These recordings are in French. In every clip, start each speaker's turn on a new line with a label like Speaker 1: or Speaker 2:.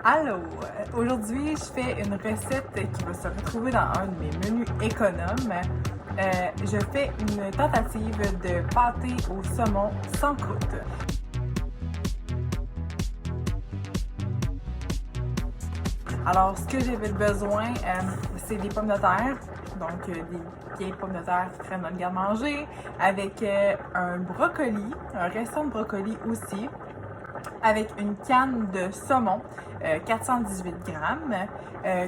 Speaker 1: Allô! Aujourd'hui, je fais une recette qui va se retrouver dans un de mes menus économes. Je fais une tentative de pâté au saumon sans croûte. Alors, ce que j'avais besoin, c'est des pommes de terre, donc des vieilles pommes de terre qui traînent dans le garde-manger, avec un brocoli, un restant de brocoli aussi, avec une canne de saumon, 418 grammes,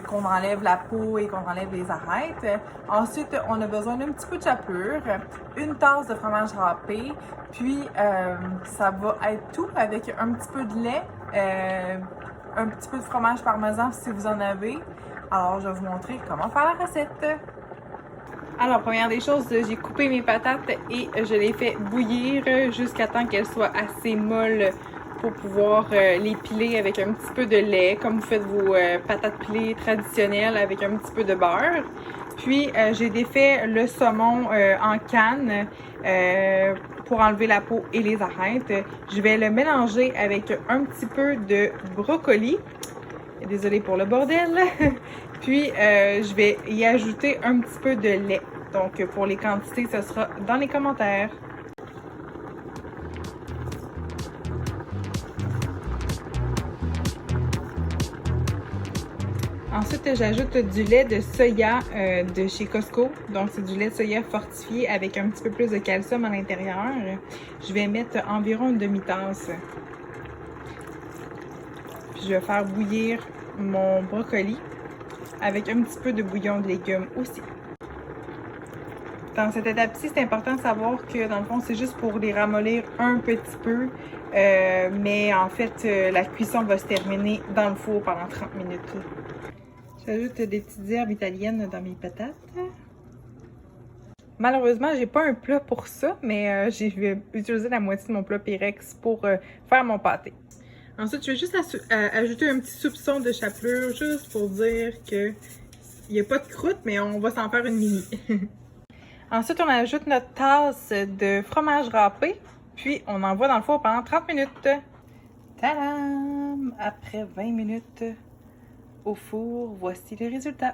Speaker 1: qu'on enlève la peau et qu'on enlève les arêtes. Ensuite, on a besoin d'un petit peu de chapelure, une tasse de fromage râpé, puis ça va être tout avec un petit peu de lait, un petit peu de fromage parmesan si vous en avez. Alors, je vais vous montrer comment faire la recette. Alors, première des choses, j'ai coupé mes patates et je les fais bouillir jusqu'à temps qu'elles soient assez molles pour pouvoir les piler avec un petit peu de lait, comme vous faites vos patates pilées traditionnelles avec un petit peu de beurre. Puis, j'ai défait le saumon en canne pour enlever la peau et les arêtes. Je vais le mélanger avec un petit peu de brocoli. Désolée pour le bordel. Puis, je vais y ajouter un petit peu de lait. Donc, pour les quantités, ce sera dans les commentaires. Ensuite, j'ajoute du lait de soya de chez Costco. Donc, c'est du lait de soya fortifié avec un petit peu plus de calcium à l'intérieur. Je vais mettre environ une demi-tasse. Puis, je vais faire bouillir mon brocoli avec un petit peu de bouillon de légumes aussi. Dans cette étape-ci, c'est important de savoir que dans le fond, c'est juste pour les ramollir un petit peu. Mais en fait, la cuisson va se terminer dans le four pendant 30 minutes. J'ajoute des petites herbes italiennes dans mes patates. Malheureusement, j'ai pas un plat pour ça, mais je vais utiliser la moitié de mon plat Pyrex pour faire mon pâté. Ensuite, je vais juste ajouter un petit soupçon de chapelure, juste pour dire que il n'y a pas de croûte, mais on va s'en faire une mini. Ensuite, on ajoute notre tasse de fromage râpé, puis on envoie dans le four pendant 30 minutes. Tadam! Après 20 minutes au four, voici le résultat.